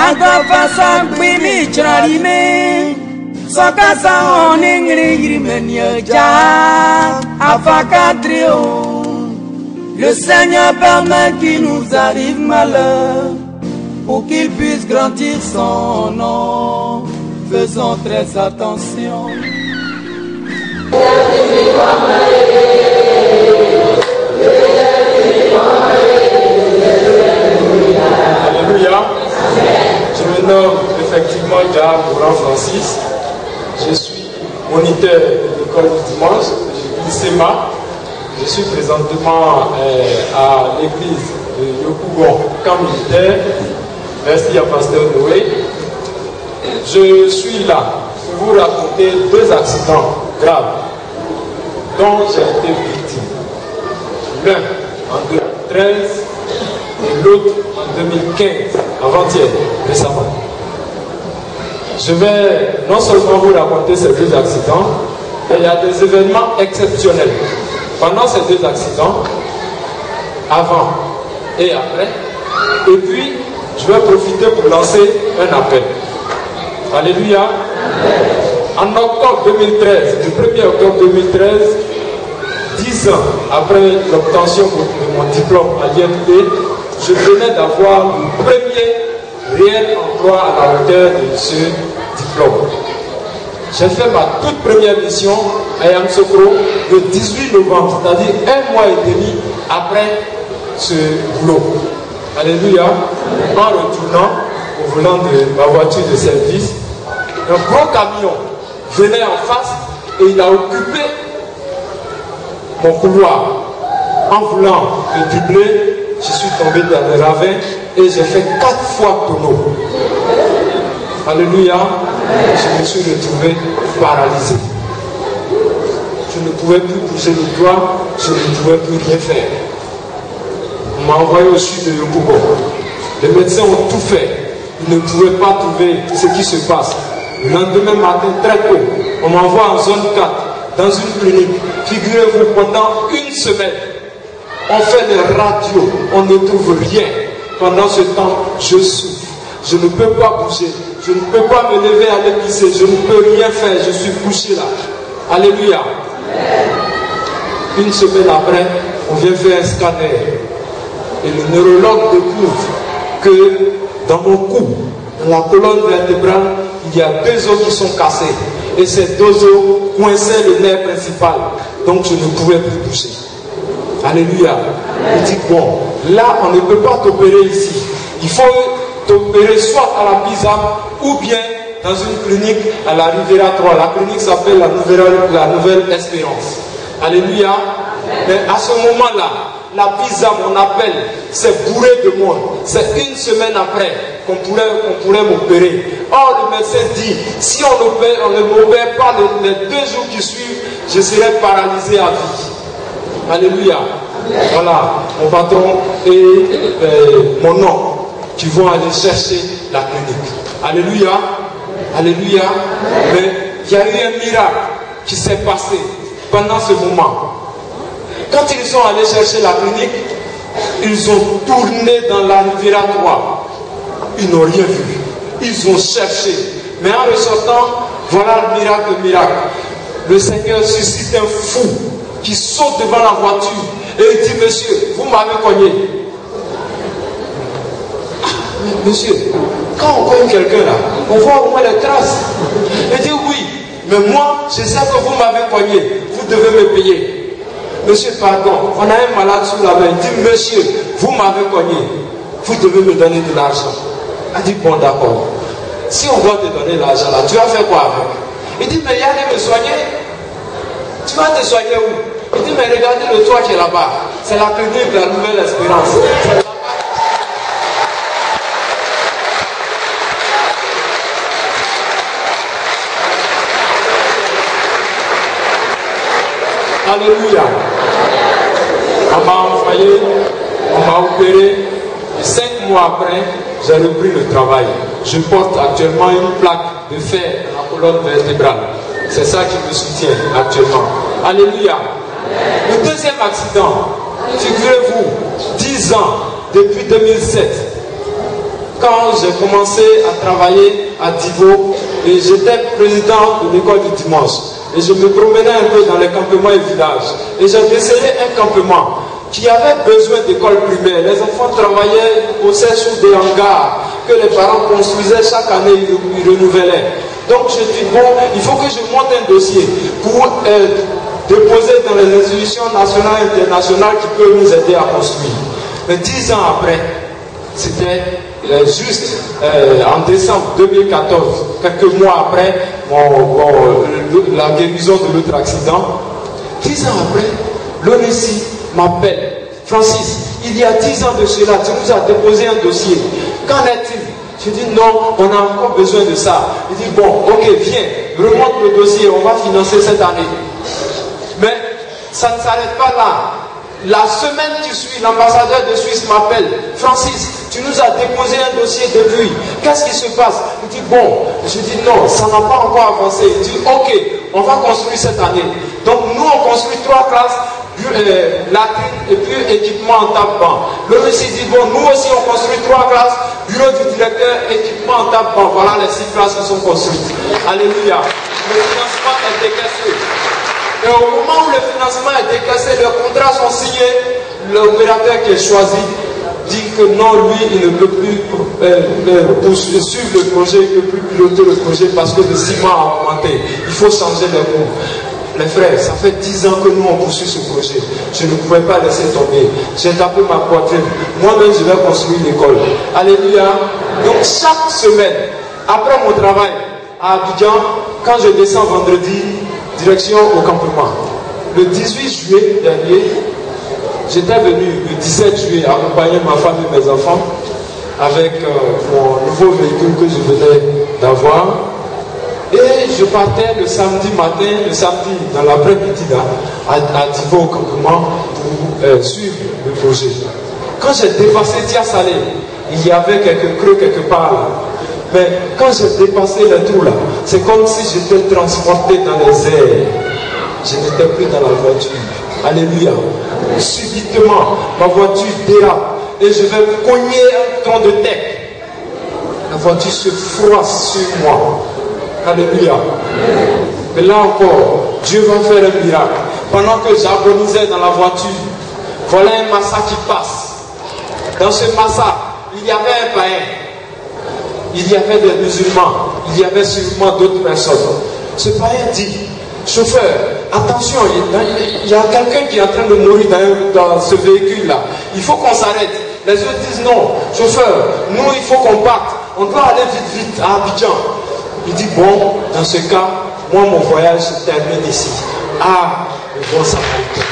Agafasa gbimi charime Sokasa oningri grimenyeja Afakadrio. Le Seigneur permet qu'il nous arrive malheur pour qu'il puisse grandir son nom. Faisons très attention. Alléluia. Je me nomme effectivement Jah Francis. Je suis moniteur de l'école du dimanche, je suis SEMA. Je suis présentement à l'église de Yopougon, camp militaire. Merci à Pasteur Noé. Je suis là pour vous raconter 2 accidents graves dont j'ai été victime. L'un en 2013 et l'autre en 2015, avant-hier, récemment. Je vais non seulement vous raconter ces 2 accidents, mais il y a des événements exceptionnels. Pendant ces 2 accidents, avant et après, et puis je vais profiter pour lancer un appel. Alléluia. En octobre 2013, le 1er octobre 2013, 10 ans après l'obtention de mon diplôme à l'INP, je venais d'avoir le premier réel emploi à la hauteur de ce diplôme. J'ai fait ma toute première mission à Yamoussoukro le 18 novembre, c'est-à-dire 1 mois et demi après ce boulot. Alléluia. En retournant au volant de ma voiture de service, un gros camion venait en face et il a occupé mon couloir. En voulant le doubler, je suis tombé dans le ravin et j'ai fait 4 fois tonneau. Alléluia. Je me suis retrouvé paralysé. Je ne pouvais plus bouger le doigt, je ne pouvais plus rien faire. On m'a envoyé au sud de Yopougon. Les médecins ont tout fait. Ils ne pouvaient pas trouver ce qui se passe. Le lendemain matin, très tôt, on m'envoie en zone 4, dans une clinique. Figurez-vous, pendant 1 semaine, on fait les radios, on ne trouve rien. Pendant ce temps, je souffre. Je ne peux pas bouger. Je ne peux pas me lever à l'épicer. Je ne peux rien faire. Je suis couché là. Alléluia. 1 semaine après, on vient faire un scanner. Et le neurologue découvre que dans mon cou, dans la colonne vertébrale, il y a 2 os qui sont cassés. Et ces 2 os coinçaient le nerf principal. Donc je ne pouvais plus bouger. Alléluia. Il dit, bon, là, on ne peut pas t'opérer ici. Il faut t'opérer soit à la Pisa ou bien dans une clinique à la Riviera 3. La clinique s'appelle la Nouvelle Espérance. Alléluia. Mais à ce moment-là, la Pisa, mon appel, c'est bourré de monde. C'est 1 semaine après qu'on pourrait m'opérer. Or, le médecin dit, si on ne m'opère pas les 2 jours qui suivent, je serai paralysé à vie. Alléluia. Voilà, mon patron et mon nom qui vont aller chercher la clinique. Alléluia. Alléluia. Mais il y a eu un miracle qui s'est passé pendant ce moment. Quand ils sont allés chercher la clinique, ils ont tourné dans la Riviera 3. Ils n'ont rien vu. Ils ont cherché. Mais en ressortant, voilà le miracle. Le Seigneur suscite un fou qui saute devant la voiture et il dit, monsieur, vous m'avez cogné. Monsieur, quand on cogne quelqu'un là, on voit au moins les traces. Il dit, oui, mais moi, je sais que vous m'avez cogné. Vous devez me payer. Monsieur, pardon, on a un malade sous la main. Il dit, monsieur, vous m'avez cogné. Vous devez me donner de l'argent. Il dit, bon, d'accord. Si on doit te donner l'argent là, tu vas faire quoi avec? Il dit, mais il y a allé me soigner. Tu vas te soigner où? Il dit, mais regardez le toit qui est là-bas. C'est la clinique de la Nouvelle Espérance. Alléluia. On m'a envoyé, on m'a opéré. Et 5 mois après, j'ai repris le travail. Je porte actuellement une plaque de fer dans la colonne vertébrale. C'est ça qui me soutient actuellement. Alléluia. Le 2e accident, figurez-vous, 10 ans depuis 2007. quand j'ai commencé à travailler à Divo, et j'étais président de l'école du dimanche. Et je me promenais un peu dans les campements et villages. Et j'ai décelé un campement qui avait besoin d'école primaire. Les enfants travaillaient, bossaient sous des hangars que les parents construisaient chaque année, ils renouvelaient. Donc je dis, bon, il faut que je monte un dossier pour déposer dans les institutions nationales et internationales qui peuvent nous aider à construire. Mais 10 ans après, c'était juste en décembre 2014, quelques mois après la guérison de l'autre accident, 10 ans après, l'ONESI m'appelle. Francis, il y a 10 ans de cela, tu nous as déposé un dossier. Qu'en est-il? Je dis non, on a encore besoin de ça. Il dit bon, ok, viens, remonte le dossier, on va financer cette année. Mais ça ne s'arrête pas là. La semaine qui suit, l'ambassadeur de Suisse m'appelle. Francis, tu nous as déposé un dossier depuis. Qu'est-ce qui se passe? Il dit bon. Je dis non, ça n'a pas encore avancé. Il dit ok, on va construire cette année. Donc nous on construit 3 classes, latrine et puis équipement en tape-banc. Le monsieur dit bon, nous aussi on construit 3 classes, bureau du directeur, équipement en tape-banc. Voilà les 6 classes qui sont construites. Alléluia. Le financement est décaissé. Et au moment où le financement est décaissé, les contrats sont signés, l'opérateur qui est choisi dit que non, lui, il ne peut plus suivre le projet, il ne peut plus piloter le projet parce que le ciment a augmenté. Il faut changer les cours. Les frères, ça fait 10 ans que nous on poursuit ce projet. Je ne pouvais pas laisser tomber. J'ai tapé ma poitrine. Moi-même, je vais construire l'école. Alléluia. Donc chaque semaine, après mon travail à Abidjan, quand je descends vendredi, direction au campement. Le 18 juillet dernier, j'étais venu le 17 juillet accompagner ma femme et mes enfants avec mon nouveau véhicule que je venais d'avoir. Et je partais le samedi matin, le samedi dans l'après-midi à Divo au campement pour suivre le projet. Quand j'ai dépassé Dia-Salé, il y avait quelques creux quelque part là. Mais quand j'ai dépassé le trou là, c'est comme si j'étais transporté dans les airs. Je n'étais plus dans la voiture. Alléluia. Subitement, ma voiture dérape et je vais cogner un tronc de tête. La voiture se froisse sur moi. Alléluia. Mais là encore, Dieu va faire un miracle. Pendant que j'agonisais dans la voiture, voilà un massa qui passe. Dans ce massa, il y avait un païen. Il y avait des musulmans, il y avait sûrement d'autres personnes. Ce païen dit, chauffeur, attention, il y a quelqu'un qui est en train de mourir dans ce véhicule-là. Il faut qu'on s'arrête. Les autres disent non, chauffeur, nous il faut qu'on parte. On doit aller vite à Abidjan. Il dit bon, dans ce cas, moi mon voyage se termine ici. Ah, le bon samaritain.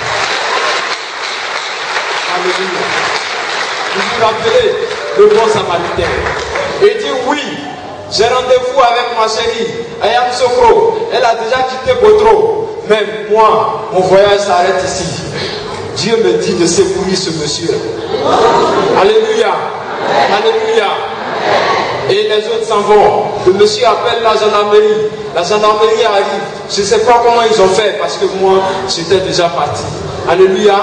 Alléluia. Vous vous rappelez le bon samaritain? Il dit oui, j'ai rendez-vous avec ma chérie, Ayam Sokro. Elle a déjà quitté Botro. Mais moi, mon voyage s'arrête ici. Dieu me dit de secourir ce monsieur. Alléluia. Alléluia. Et les autres s'en vont. Le monsieur appelle la gendarmerie. La gendarmerie arrive. Je ne sais pas comment ils ont fait parce que moi, j'étais déjà parti. Alléluia.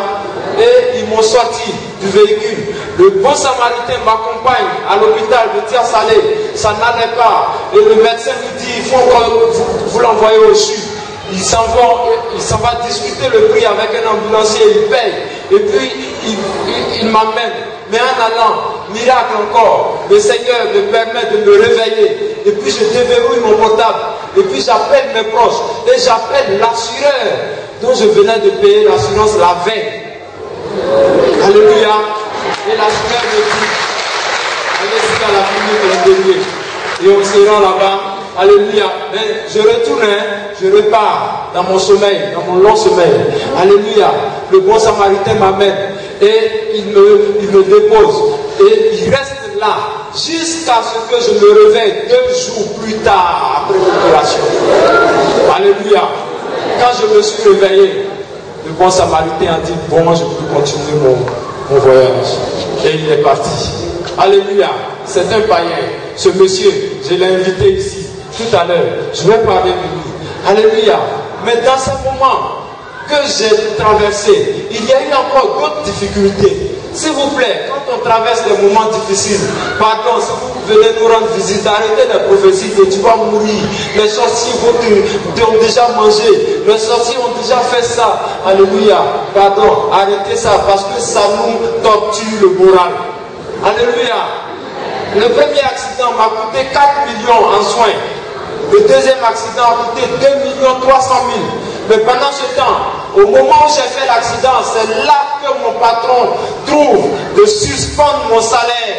Et ils m'ont sorti du véhicule. Le bon samaritain m'accompagne à l'hôpital de Dia-Salé. Ça n'allait pas. Et le médecin me dit, il faut encore vous l'envoyer au sud. Il s'en va discuter le prix avec un ambulancier, il paye. Et puis, il m'amène. Mais en allant, miracle encore, le Seigneur me permet de me réveiller. Et puis je déverrouille mon portable. Et puis j'appelle mes proches. Et j'appelle l'assureur dont je venais de payer l'assurance la veille. Alléluia. Et l'assureur me dit, allez-y à la clinique de l'Indénié. Et on se rend là-bas. Alléluia. Mais je retourne, je repars dans mon sommeil, dans mon long sommeil. Alléluia. Le bon samaritain m'amène et il me dépose. Et il reste là jusqu'à ce que je me réveille 2 jours plus tard après l'opération. Alléluia. Quand je me suis réveillé, le bon samaritain a dit, bon, je peux continuer mon voyage. Et il est parti. Alléluia. C'est un païen. Ce monsieur, je l'ai invité ici tout à l'heure. Je vais parler de lui. Alléluia. Mais dans ce moment que j'ai traversé, il y a eu encore d'autres difficultés. S'il vous plaît, quand on traverse des moments difficiles, pardon, si vous venez nous rendre visite, arrêtez les prophéties que tu vas mourir. Les sorciers t'ont déjà mangé. Les sorciers ont déjà fait ça. Alléluia. Pardon, arrêtez ça parce que ça nous torture le moral. Alléluia. Le premier accident m'a coûté 4 millions en soins. Le deuxième accident a coûté 2 300 000. Mais pendant ce temps, au moment où j'ai fait l'accident, c'est là que mon patron trouve de suspendre mon salaire.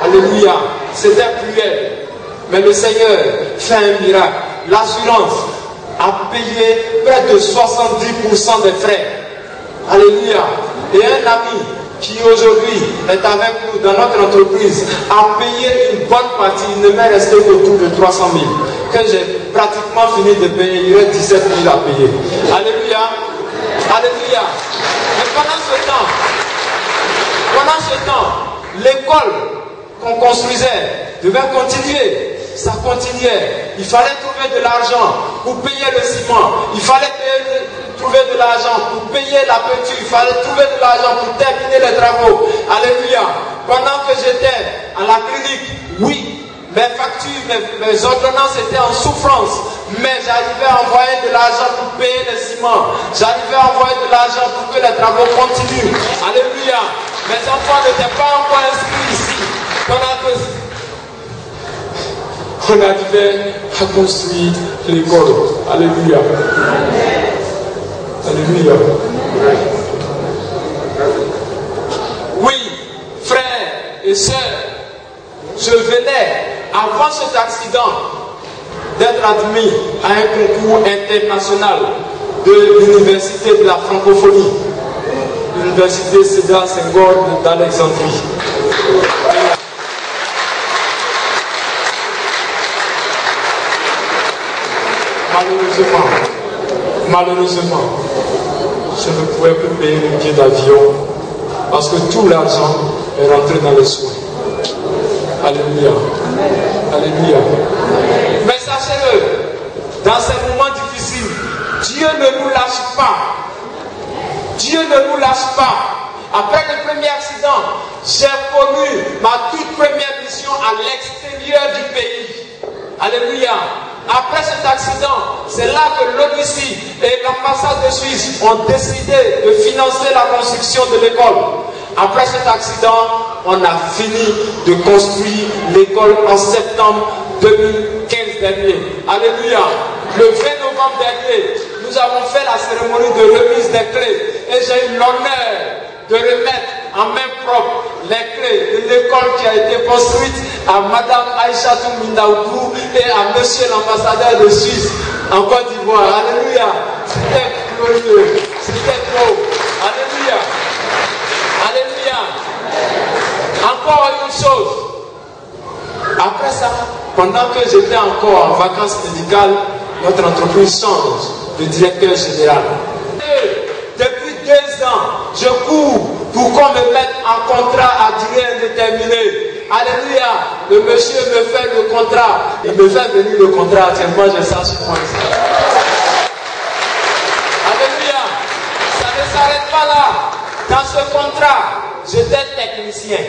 Alléluia. C'était cruel. Mais le Seigneur fait un miracle. L'assurance a payé près de 70% des frais. Alléluia. Et un ami qui aujourd'hui est avec nous dans notre entreprise a payé une bonne partie. Il ne m'est resté qu'autour de 300 000 que j'ai pratiquement fini de payer. Il y a 17 000 à payer. Alléluia. Alléluia. Mais pendant ce temps, l'école qu'on construisait devait continuer. Ça continuait. Il fallait trouver de l'argent pour payer le ciment. Il fallait trouver de l'argent pour payer la peinture. Il fallait trouver de l'argent pour terminer les travaux. Alléluia. Pendant que j'étais à la clinique, oui, mes factures, mes ordonnances étaient en souffrance. Mais j'arrivais à envoyer de l'argent pour payer le ciment. J'arrivais à envoyer de l'argent pour que les travaux continuent. Alléluia. Mes enfants n'étaient pas encore inscrits ici. Pendant que on arrivait à construire l'école. Alléluia. Alléluia. Oui, frères et sœurs, je venais, avant cet accident, d'être admis à un concours international de l'université de la francophonie, l'université Sédar Senghor d'Alexandrie. Malheureusement, je ne pouvais plus payer le billet d'avion parce que tout l'argent est rentré dans les soins. Alléluia. Alléluia. Mais sachez-le, dans ces moments difficiles, Dieu ne nous lâche pas. Dieu ne nous lâche pas. Après le premier accident, j'ai connu ma toute première mission à l'extérieur du pays. Alléluia. Après cet accident, c'est là que l'ONUCI et l'ambassade de Suisse ont décidé de financer la construction de l'école. Après cet accident, on a fini de construire l'école en septembre 2015 dernier. Alléluia. Le 20 novembre dernier, nous avons fait la cérémonie de remise des clés et j'ai eu l'honneur de remettre en main propre les clés de l'école qui a été construite à Madame Aïchatou Mindaoudou et à Monsieur l'ambassadeur de Suisse en Côte d'Ivoire. Alléluia. C'était glorieux. C'était beau. Alléluia. Alléluia. Encore une chose. Après ça, pendant que j'étais encore en vacances médicales, notre entreprise change de directeur général. Depuis 2 ans, je cours pour qu'on me mette en contrat à durée indéterminée. Alléluia. Le monsieur me fait le contrat. Il me fait venir le contrat. Moi, je sache sur moi. Alléluia. Ça ne s'arrête pas là. Dans ce contrat, j'étais technicien.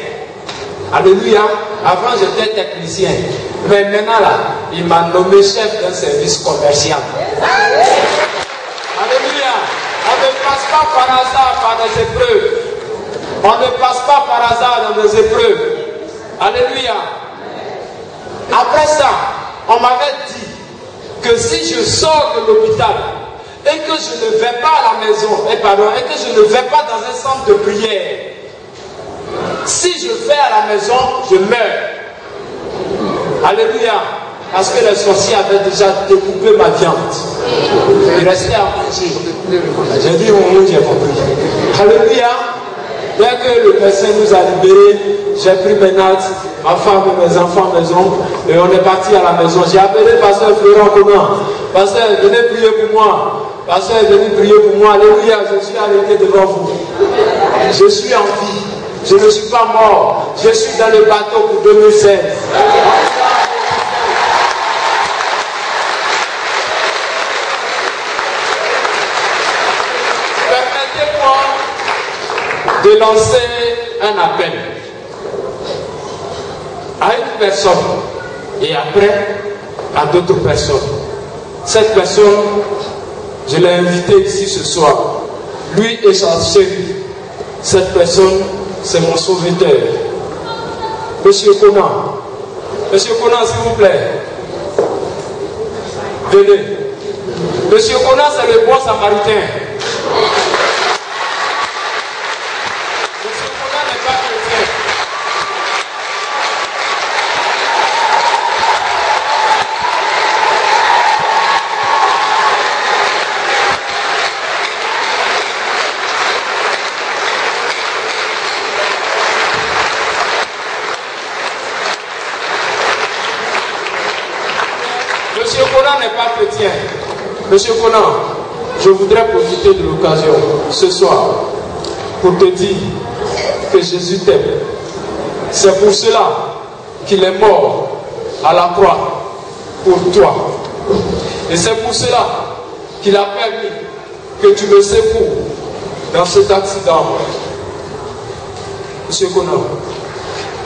Alléluia. Avant, j'étais technicien. Mais maintenant, là, il m'a nommé chef d'un service commercial. Alléluia. On ne passe pas par hasard par des épreuves. On ne passe pas par hasard dans des épreuves. Alléluia. Après ça, on m'avait dit que si je sors de l'hôpital et que je ne vais pas à la maison, et que je ne vais pas dans un centre de prière, si je vais à la maison, je meurs. Alléluia. Parce que les sorciers avaient déjà découpé ma viande. Il restait à manger. J'ai dit au monde, j'ai compris. Alléluia. Dès que le médecin nous a libérés, j'ai pris mes nattes, ma femme et mes enfants à la maison, et on est parti à la maison. J'ai appelé Pasteur Florent comment? Pasteur, venez prier pour moi. Pasteur, venez prier pour moi. Alléluia, je suis arrêté devant vous. Je suis en vie. Je ne suis pas mort. Je suis dans le bateau pour 2016. De lancer un appel à une personne et après à d'autres personnes. Cette personne, je l'ai invité ici ce soir. Lui et sa chérie. Cette personne, c'est mon sauveteur. Monsieur Conan. Monsieur Conan, s'il vous plaît. Venez. Monsieur Conan, c'est le bon samaritain. Monsieur Conan n'est pas chrétien. Monsieur Conan n'est pas chrétien. Monsieur Conan, je voudrais profiter de l'occasion ce soir pour te dire que Jésus t'aime. C'est pour cela qu'il est mort à la croix pour toi. Et c'est pour cela qu'il a permis que tu me secoues dans cet accident. Monsieur Conan,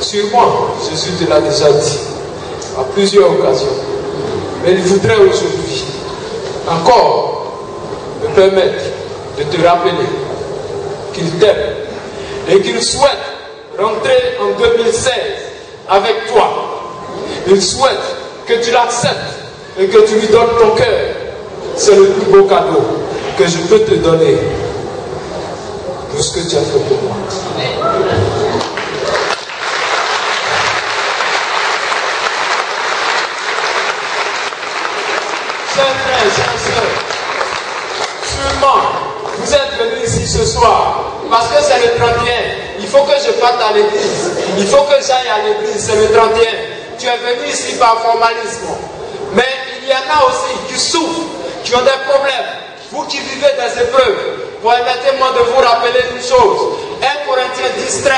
sûrement Jésus te l'a déjà dit à plusieurs occasions. Mais il voudrait aujourd'hui encore me permettre de te rappeler qu'il t'aime et qu'il souhaite rentrer en 2016 avec toi. Il souhaite que tu l'acceptes et que tu lui donnes ton cœur. C'est le plus beau cadeau que je peux te donner pour ce que tu as fait pour moi. Chers frères, chers sœurs, sûrement, vous êtes venus ici ce soir parce que c'est le 31. Il faut que je parte à l'église. Il faut que j'aille à l'église. C'est le 31. Tu es venu ici par formalisme. Mais il y en a aussi qui souffrent, qui ont des problèmes. Vous qui vivez des épreuves, permettez-moi de vous rappeler une chose. 1 Corinthiens 10, 13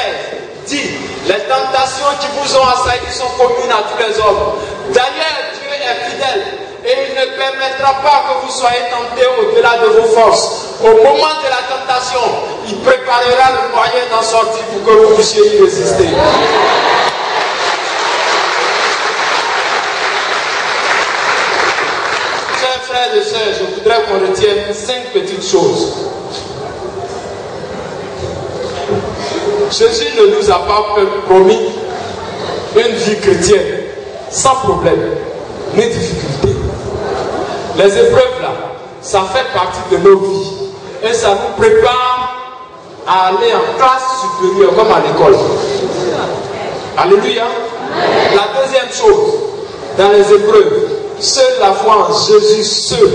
dit, les tentations qui vous ont assailli sont communes à tous les hommes. D'ailleurs, Dieu est fidèle. Et il ne permettra pas que vous soyez tentés au-delà de vos forces. Au moment de la tentation, il préparera le moyen d'en sortir pour que vous puissiez y résister. Chers frères et sœurs, je voudrais qu'on retienne 5 petites choses. Jésus ne nous a pas promis une vie chrétienne sans problème ni difficulté. Les épreuves là, ça fait partie de nos vies et ça nous prépare à aller en classe supérieure comme à l'école. Alléluia. La deuxième chose, dans les épreuves, seule la foi en Jésus seul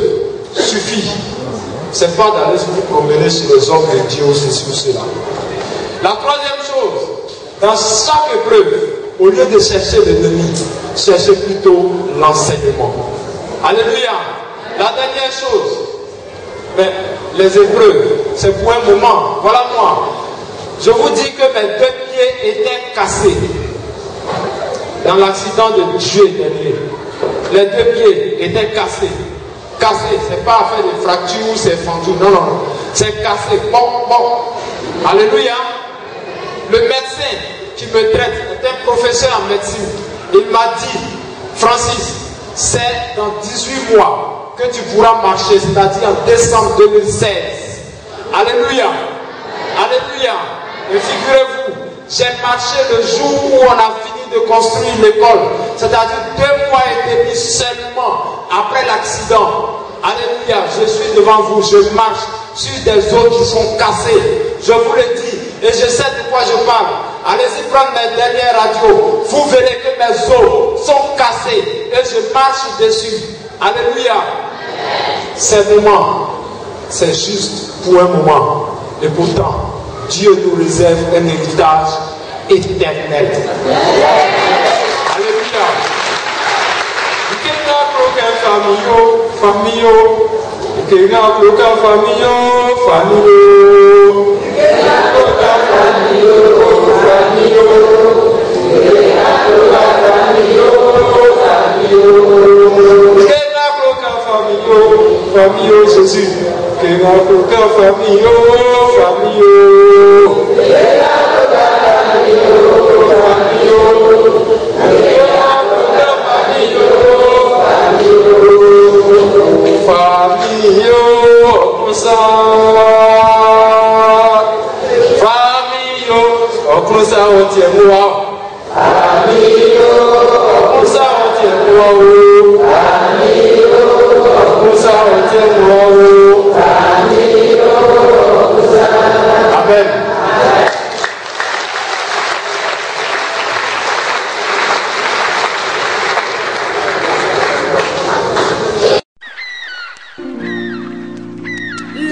suffit. C'est pas d'aller se promener sur les hommes de Dieu, ceci ou cela. La troisième chose, dans chaque épreuve, au lieu de chercher l'ennemi, cherchez plutôt l'enseignement. Alléluia. La dernière chose, mais les épreuves, c'est pour un moment. Voilà moi. Je vous dis que mes 2 pieds étaient cassés dans l'accident de juillet dernier. Les 2 pieds étaient cassés. Cassés, c'est pas affaire de fracture ou c'est fendu. Non, non. C'est cassé. Bon, bon. Alléluia. Le médecin qui me traite est un professeur en médecine. Il m'a dit, Francis, c'est dans 18 mois que tu pourras marcher, c'est-à-dire en décembre 2016. Alléluia. Alléluia. Et figurez-vous, j'ai marché le jour où on a fini de construire l'école, c'est-à-dire 2 mois et demi seulement après l'accident. Alléluia. Je suis devant vous, je marche sur des os qui sont cassés. Je vous le dis, et je sais de quoi je parle. Allez-y prendre mes dernières radios. Vous verrez que mes os sont cassés et je marche dessus. Alléluia. Ces moments, c'est juste pour un moment. Et pourtant, Dieu nous réserve un héritage éternel. Alléluia. Famille, Jésus, que la famille, famille. Amen.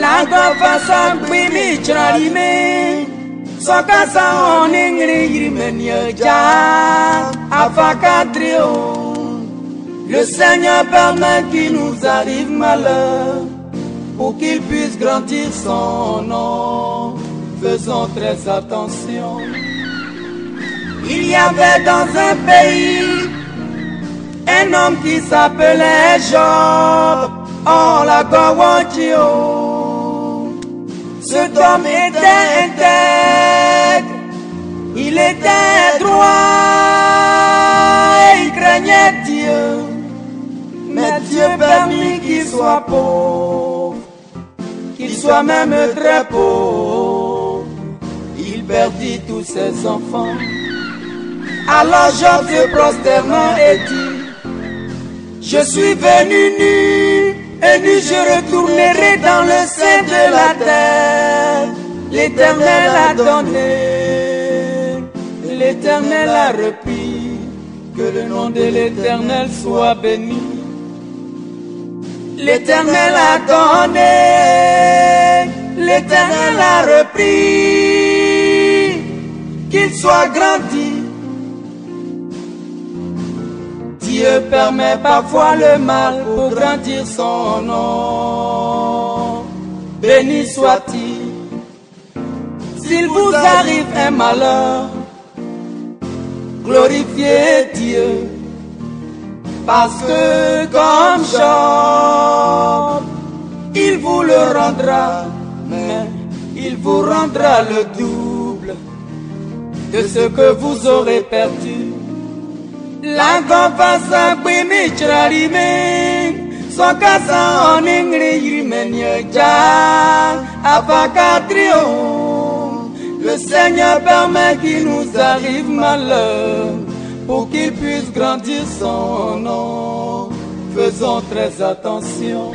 La gafasa kwimi charime sokasa oningri yrimenya ja afakatrio. Le Seigneur permet qu'il nous arrive malheur pour qu'il puisse grandir son nom. Faisons très attention. Il y avait dans un pays un homme qui s'appelait Job. Oh la Gawantio. Cet homme était intègre, il était droit et il craignait Dieu. Mais Dieu permit qu'il soit pauvre, qu'il soit même très pauvre. Il perdit tous ses enfants. Alors Job se prosternant et dit: je suis venu nu, et nu je retournerai dans le sein de la terre. L'Éternel a donné, l'Éternel a repris, que le nom de l'Éternel soit béni. L'Éternel a donné, l'Éternel a repris, qu'il soit grandi. Dieu permet parfois le mal pour grandir son nom. Béni soit-il. S'il vous arrive un malheur, glorifiez Dieu. Parce que comme Job, il vous le rendra, mais il vous rendra le double de ce que vous aurez perdu. La gofasa kwimi charime sokasa oningri yrimenya ja afakatrio. Le Seigneur permet qu'il nous arrive malheur pour qu'il puisse grandir son nom. Faisons très attention.